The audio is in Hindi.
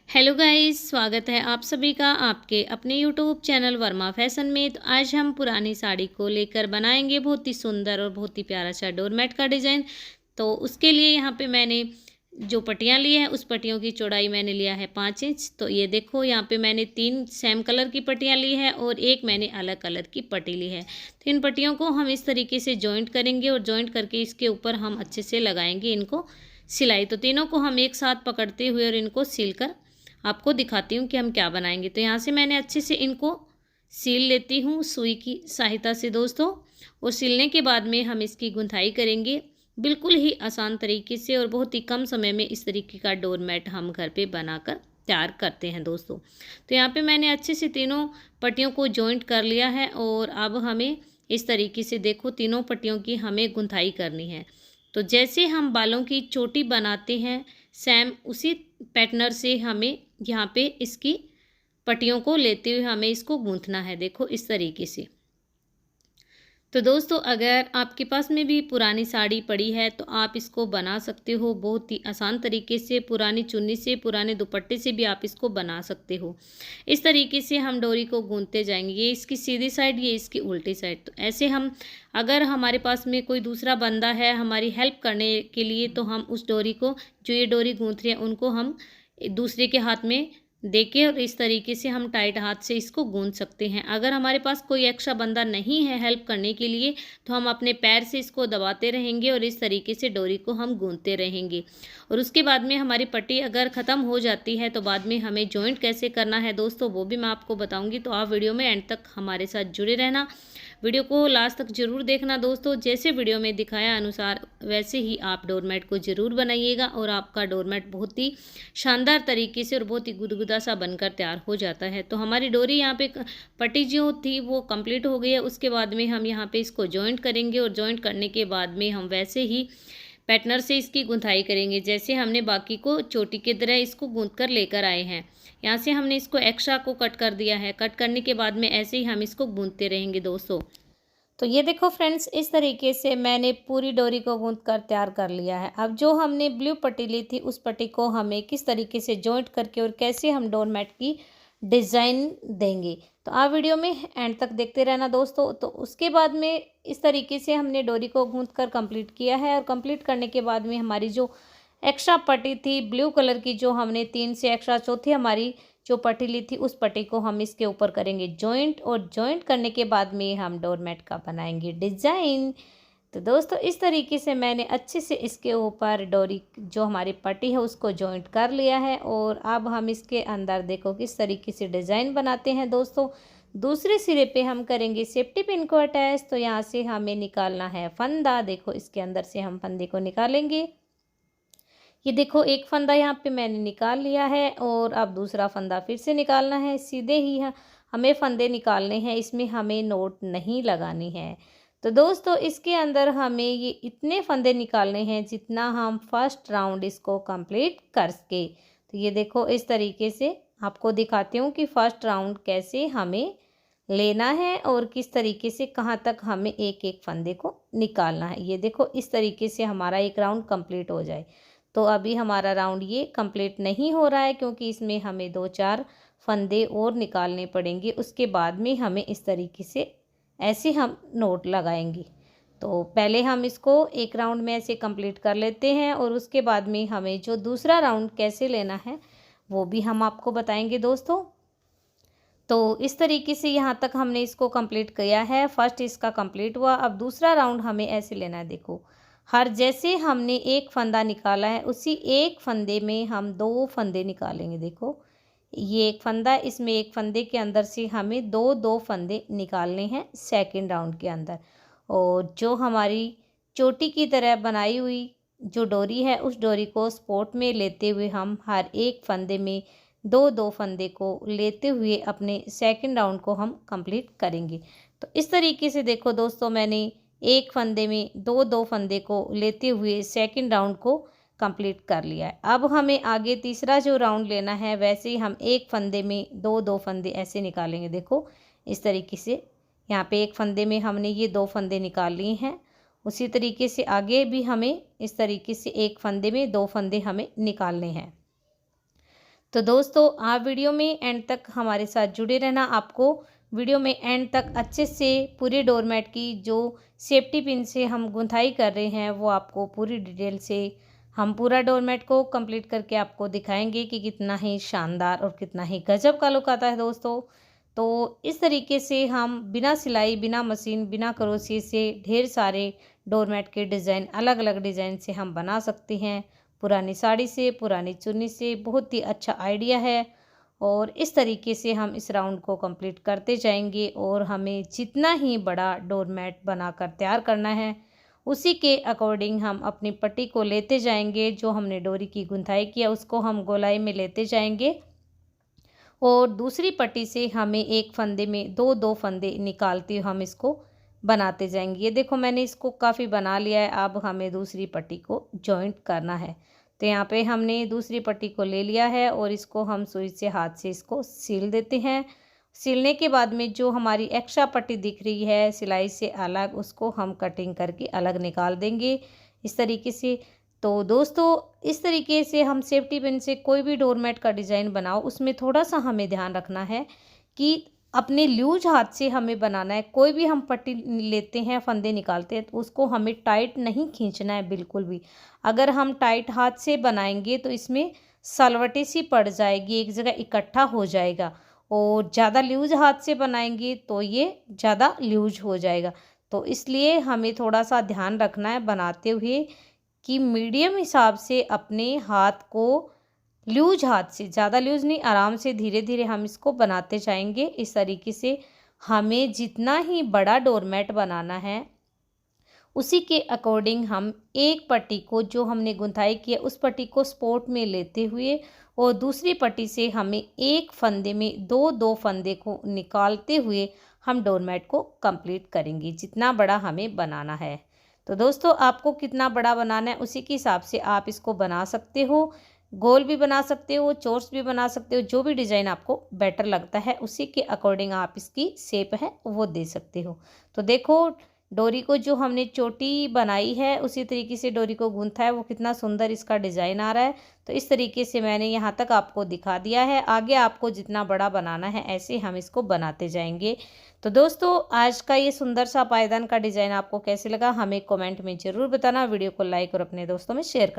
हेलो गाइस, स्वागत है आप सभी का आपके अपने यूट्यूब चैनल वर्मा फैशन में। तो आज हम पुरानी साड़ी को लेकर बनाएंगे बहुत ही सुंदर और बहुत ही प्यारा सा डोरमेट का डिज़ाइन। तो उसके लिए यहाँ पे मैंने जो पट्टियाँ ली है उस पट्टियों की चौड़ाई मैंने लिया है 5 इंच। तो ये देखो यहाँ पे मैंने 3 सेम कलर की पट्टियाँ ली है और एक मैंने अलग कलर की पट्टी ली है। तो इन पट्टियों को हम इस तरीके से जॉइंट करेंगे और जॉइंट करके इसके ऊपर हम अच्छे से लगाएंगे इनको सिलाई। तो तीनों को हम एक साथ पकड़ते हुए और इनको सील कर आपको दिखाती हूँ कि हम क्या बनाएंगे। तो यहाँ से मैंने अच्छे से इनको सील लेती हूँ सुई की सहायता से दोस्तों। और सीलने के बाद में हम इसकी गुंथाई करेंगे बिल्कुल ही आसान तरीके से और बहुत ही कम समय में इस तरीके का डोरमेट हम घर पे बनाकर तैयार करते हैं दोस्तों। तो यहाँ पे मैंने अच्छे से तीनों पट्टियों को जॉइंट कर लिया है और अब हमें इस तरीके से देखो तीनों पट्टियों की हमें गुंथाई करनी है। तो जैसे हम बालों की चोटी बनाते हैं सेम उसी पैटर्न से हमें यहाँ पे इसकी पट्टियों को लेते हुए हमें इसको गूंथना है, देखो इस तरीके से। तो दोस्तों अगर आपके पास में भी पुरानी साड़ी पड़ी है तो आप इसको बना सकते हो बहुत ही आसान तरीके से। पुरानी चुन्नी से, पुराने दुपट्टे से भी आप इसको बना सकते हो। इस तरीके से हम डोरी को गूंथते जाएंगे, ये इसकी सीधी साइड, ये इसकी उल्टी साइड। तो ऐसे हम अगर हमारे पास में कोई दूसरा बंदा है हमारी हेल्प करने के लिए तो हम उस डोरी को, जो ये डोरी गूंथ रही है, उनको हम दूसरे के हाथ में देके और इस तरीके से हम टाइट हाथ से इसको गूंथ सकते हैं। अगर हमारे पास कोई एक्स्ट्रा बंदा नहीं है हेल्प करने के लिए तो हम अपने पैर से इसको दबाते रहेंगे और इस तरीके से डोरी को हम गूंथते रहेंगे। और उसके बाद में हमारी पट्टी अगर ख़त्म हो जाती है तो बाद में हमें जॉइंट कैसे करना है दोस्तों वो भी मैं आपको बताऊँगी। तो आप वीडियो में एंड तक हमारे साथ जुड़े रहना, वीडियो को लास्ट तक जरूर देखना दोस्तों। जैसे वीडियो में दिखाया अनुसार वैसे ही आप डोरमेट को ज़रूर बनाइएगा और आपका डोरमेट बहुत ही शानदार तरीके से और बहुत ही गुदगुदा सा बनकर तैयार हो जाता है। तो हमारी डोरी यहाँ पे पट्टी जो थी वो कंप्लीट हो गई है। उसके बाद में हम यहाँ पे इसको जॉइंट करेंगे और जॉइंट करने के बाद में हम वैसे ही पैटर्न से इसकी गुंथाई करेंगे जैसे हमने बाकी को चोटी की तरह इसको गूंथ कर लेकर आए हैं। यहाँ से हमने इसको एक्स्ट्रा को कट कर दिया है। कट करने के बाद में ऐसे ही हम इसको गूंथते रहेंगे दोस्तों। तो ये देखो फ्रेंड्स, इस तरीके से मैंने पूरी डोरी को गूंथ कर तैयार कर लिया है। अब जो हमने ब्लू पट्टी ली थी उस पट्टी को हमें किस तरीके से जॉइंट करके और कैसे हम डोरमेट की डिज़ाइन देंगे तो आप वीडियो में एंड तक देखते रहना दोस्तों। तो उसके बाद में इस तरीके से हमने डोरी को गूंथ कर कंप्लीट किया है और कंप्लीट करने के बाद में हमारी जो एक्स्ट्रा पट्टी थी ब्लू कलर की, जो हमने 3 से एक्स्ट्रा चौथी हमारी जो पट्टी ली थी उस पट्टी को हम इसके ऊपर करेंगे जॉइंट और जॉइंट करने के बाद में हम डोरमेट का बनाएंगे डिज़ाइन। तो दोस्तों इस तरीके से मैंने अच्छे से इसके ऊपर डोरी जो हमारी पट्टी है उसको जॉइंट कर लिया है और अब हम इसके अंदर देखो किस तरीके से डिज़ाइन बनाते हैं दोस्तों। दूसरे सिरे पे हम करेंगे सेफ्टी पिन को अटैच। तो यहाँ से हमें निकालना है फंदा, देखो इसके अंदर से हम फंदे को निकालेंगे। ये देखो एक फंदा यहाँ पे मैंने निकाल लिया है और अब दूसरा फंदा फिर से निकालना है। सीधे ही हमें फंदे निकालने हैं, इसमें हमें नोट नहीं लगानी है। तो दोस्तों इसके अंदर हमें ये इतने फंदे निकालने हैं जितना हम फर्स्ट राउंड इसको कंप्लीट कर सके। तो ये देखो इस तरीके से आपको दिखाती हूँ कि फर्स्ट राउंड कैसे हमें लेना है और किस तरीके से कहाँ तक हमें एक एक फंदे को निकालना है। ये देखो इस तरीके से हमारा एक राउंड कंप्लीट हो जाए। तो अभी हमारा राउंड ये कंप्लीट नहीं हो रहा है क्योंकि इसमें हमें 2-4 फंदे और निकालने पड़ेंगे। उसके बाद में हमें इस तरीके से ऐसे हम नोट लगाएंगे। तो पहले हम इसको एक राउंड में ऐसे कंप्लीट कर लेते हैं और उसके बाद में हमें जो दूसरा राउंड कैसे लेना है वो भी हम आपको बताएंगे दोस्तों। तो इस तरीके से यहाँ तक हमने इसको कंप्लीट किया है। फर्स्ट इसका कंप्लीट हुआ, अब दूसरा राउंड हमें ऐसे लेना है। देखो हर जैसे हमने एक फंदा निकाला है उसी एक फंदे में हम 2 फंदे निकालेंगे। देखो ये एक फंदा, इसमें एक फंदे के अंदर से हमें 2-2 फंदे निकालने हैं सेकंड राउंड के अंदर। और जो हमारी चोटी की तरह बनाई हुई जो डोरी है उस डोरी को सपोर्ट में लेते हुए हम हर एक फंदे में 2-2 फंदे को लेते हुए अपने सेकंड राउंड को हम कंप्लीट करेंगे। तो इस तरीके से देखो दोस्तों मैंने एक फंदे में 2-2 फंदे को लेते हुए सेकंड राउंड को कंप्लीट कर लिया है। अब हमें आगे तीसरा जो राउंड लेना है वैसे ही हम एक फंदे में 2-2 फंदे ऐसे निकालेंगे। देखो इस तरीके से यहाँ पे एक फंदे में हमने ये 2 फंदे निकाल लिए हैं। उसी तरीके से आगे भी हमें इस तरीके से एक फंदे में 2 फंदे हमें निकालने हैं। तो दोस्तों आप वीडियो में एंड तक हमारे साथ जुड़े रहना। आपको वीडियो में एंड तक अच्छे से पूरे डोरमेट की जो सेफ्टी पिन से हम गुंथाई कर रहे हैं वो आपको पूरी डिटेल से हम पूरा डोरमेट को कंप्लीट करके आपको दिखाएंगे कि कितना ही शानदार और कितना ही गजब का लुक आता है दोस्तों। तो इस तरीके से हम बिना सिलाई, बिना मशीन, बिना क्रोशिया से ढेर सारे डोरमेट के डिज़ाइन, अलग अलग डिज़ाइन से हम बना सकते हैं। पुरानी साड़ी से, पुरानी चुन्नी से, बहुत ही अच्छा आइडिया है। और इस तरीके से हम इस राउंड को कंप्लीट करते जाएंगे और हमें जितना ही बड़ा डोरमेट बनाकर तैयार करना है उसी के अकॉर्डिंग हम अपनी पट्टी को लेते जाएंगे। जो हमने डोरी की गुंथाई किया उसको हम गोलाई में लेते जाएंगे और दूसरी पट्टी से हमें एक फंदे में दो दो फंदे निकालते हम इसको बनाते जाएंगे। ये देखो मैंने इसको काफ़ी बना लिया है। अब हमें दूसरी पट्टी को जॉइंट करना है। तो यहाँ पे हमने दूसरी पट्टी को ले लिया है और इसको हम सुई से हाथ से इसको सील देते हैं। सीलने के बाद में जो हमारी एक्स्ट्रा पट्टी दिख रही है सिलाई से अलग, उसको हम कटिंग करके अलग निकाल देंगे इस तरीके से। तो दोस्तों इस तरीके से हम सेफ्टी पिन से कोई भी डोरमेट का डिज़ाइन बनाओ, उसमें थोड़ा सा हमें ध्यान रखना है कि अपने लूज हाथ से हमें बनाना है। कोई भी हम पट्टी लेते हैं, फंदे निकालते हैं तो उसको हमें टाइट नहीं खींचना है बिल्कुल भी। अगर हम टाइट हाथ से बनाएंगे तो इसमें सलवटें सी पड़ जाएगी, एक जगह इकट्ठा हो जाएगा। और ज़्यादा लूज हाथ से बनाएंगे तो ये ज़्यादा लूज हो जाएगा। तो इसलिए हमें थोड़ा सा ध्यान रखना है बनाते हुए कि मीडियम हिसाब से अपने हाथ को, लूज हाथ से, ज़्यादा लूज नहीं, आराम से धीरे धीरे हम इसको बनाते जाएंगे। इस तरीके से हमें जितना ही बड़ा डोरमेट बनाना है उसी के अकॉर्डिंग हम एक पट्टी को, जो हमने गुंथाई किया उस पट्टी को स्पोर्ट में लेते हुए और दूसरी पट्टी से हमें एक फंदे में दो दो फंदे को निकालते हुए हम डोरमेट को कंप्लीट करेंगे जितना बड़ा हमें बनाना है। तो दोस्तों आपको कितना बड़ा बनाना है उसी के हिसाब से आप इसको बना सकते हो। गोल भी बना सकते हो, चोरस भी बना सकते हो, जो भी डिज़ाइन आपको बेटर लगता है उसी के अकॉर्डिंग आप इसकी शेप है वो दे सकते हो। तो देखो डोरी को जो हमने चोटी बनाई है उसी तरीके से डोरी को गूंथा है, वो कितना सुंदर इसका डिज़ाइन आ रहा है। तो इस तरीके से मैंने यहाँ तक आपको दिखा दिया है। आगे आपको जितना बड़ा बनाना है ऐसे हम इसको बनाते जाएंगे। तो दोस्तों आज का ये सुंदर सा पायदान का डिज़ाइन आपको कैसे लगा हमें कमेंट में ज़रूर बताना। वीडियो को लाइक और अपने दोस्तों में शेयर करना।